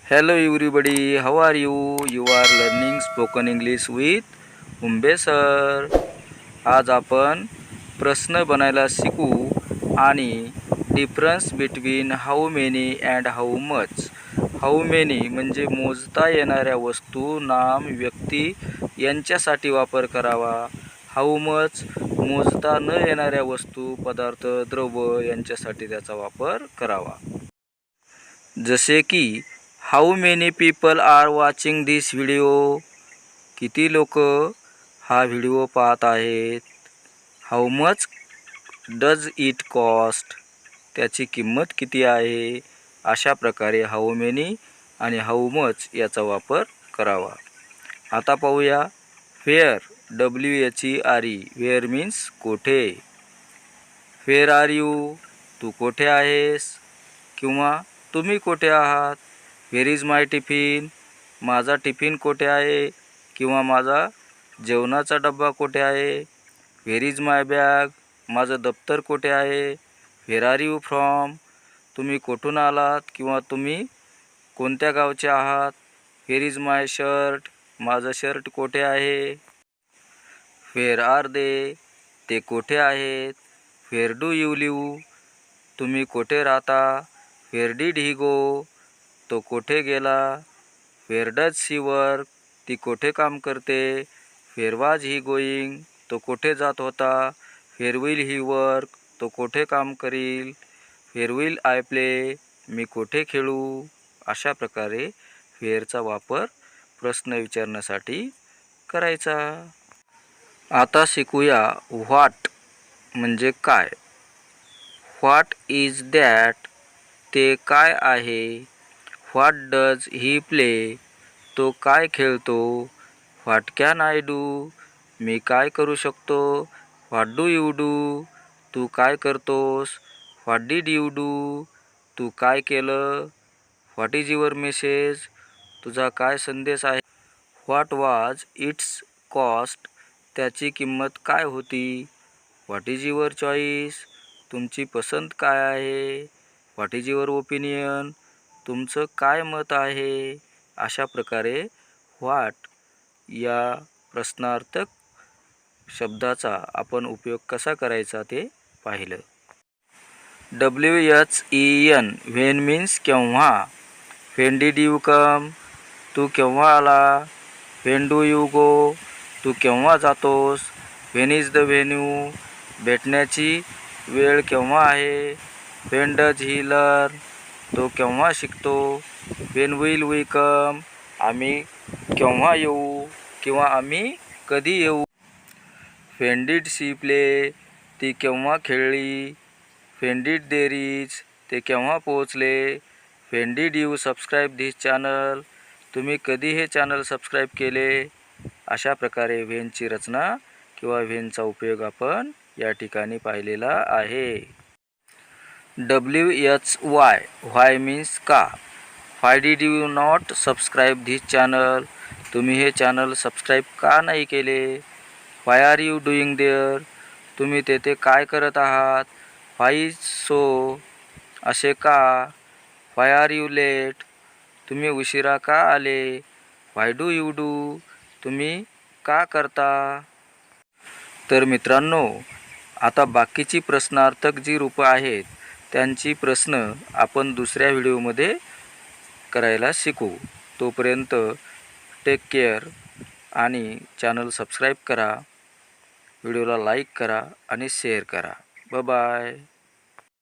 Hello everybody, how are you? You are learning spoken English with Umbe sir. आज आपण प्रश्न बनायला शिकू आणि difference between how many and how much. How many म्हणजे मोजता येणाऱ्या वस्तू, नाम, व्यक्ती यांच्यासाठी वापर करावा. हाऊ मच मोजता न येणाऱ्या वस्तू, पदार्थ, द्रव्य यांच्यासाठी त्याचा वापर करावा. जसे की how many people are watching this video. किती लोक हा व्हिडिओ पाहत आहेत. How much does it cost. त्याची किंमत किती आहे. अशा प्रकारे हाऊ मेनी आणि हाऊ मच याचा वापर करावा. आता पाहूया व्हेअर. WHERE. व्हेअर मीन्स कोठे. Where are you. तू कोठे आहेस किंवा तुम्ही कोठे आहात. Where is my tiffin. माझा टिफिन कोठे आहे किंवा माझा जेवणाचा डब्बा कोठे आहे. Where is my bag. माझं दप्तर कोठे आहे. Where are you from. तुम्ही कुठून आलात किंवा तुम्ही कोणत्या गावचे आहात. Where is my shirt. माझं शर्ट कोठे आहे. Where are they. ते कोठे आहेत. Where do you live. तुम्ही कोठे राहता. Where did he go. तो कोठे गेला. Where does she work. ती कोठे काम करते. Where was he going. तो कोठे जात होता. Where will he work. तो कोठे काम करील. Where will I play. मी कोठे खेळू. अशा प्रकारे व्हेअरचा वापर प्रश्न विचारण्यासाठी करायचा. आता शिकूया व्हॉट म्हणजे काय. What is that. ते काय आहे. What does he play. तो काय खेळतो. What can I do. मी काय करू शकतो. What do you do. तू काय करतोस. What did you do. तू काय केलं. What is your message. तुझा काय संदेश आहे. व्हॉट वाज इट्स कॉस्ट. त्याची किंमत काय होती. What is your choice. तुमची पसंत काय आहे. What is your opinion. तुमचं काय मत आहे. अशा प्रकारे व्हॉट या प्रश्नार्थक शब्दाचा आपण उपयोग कसा करायचा ते पाहिलं. WHEN. व्हेन मीन्स केव्हा. When did you come. तू केव्हा आला. When do you go. तू केव्हा जातोस. When is the venue. भेटण्याची वेळ केव्हा आहे. When does he learn. तो केव्हा शिकतो. When will we come. आम्ही केव्हा येऊ किंवा आम्ही कधी येऊ. When did she play. ती केव्हा खेळली. When did they reach. ते केव्हा पोहोचले. When did you subscribe this channel. तुम्ही कधी हे चॅनल सबस्क्राईब केले. अशा प्रकारे व्हेनची रचना किंवा व्हेनचा उपयोग आपण या ठिकाणी पाहिलेला आहे. WHY. व्हाय मीन्स का. Why did you not subscribe this channel. तुम्ही हे चॅनल सबस्क्राईब का नाही केले. Why are you doing there. तुम्ही तेथे काय करत आहात. Why is so. असे का. Why are you late. तुम्ही उशिरा का आले. Why do you do. तुम्ही का करता. तर मित्रांनो, आता बाकीची प्रश्नार्थक जी रूपं आहेत त्यांची प्रश्न आपण दुसऱ्या व्हिडिओमध्ये करायला शिकू. तोपर्यंत टेक केअर आणि चॅनल सबस्क्राईब करा. व्हिडिओला लाईक करा आणि शेअर करा. Bye bye.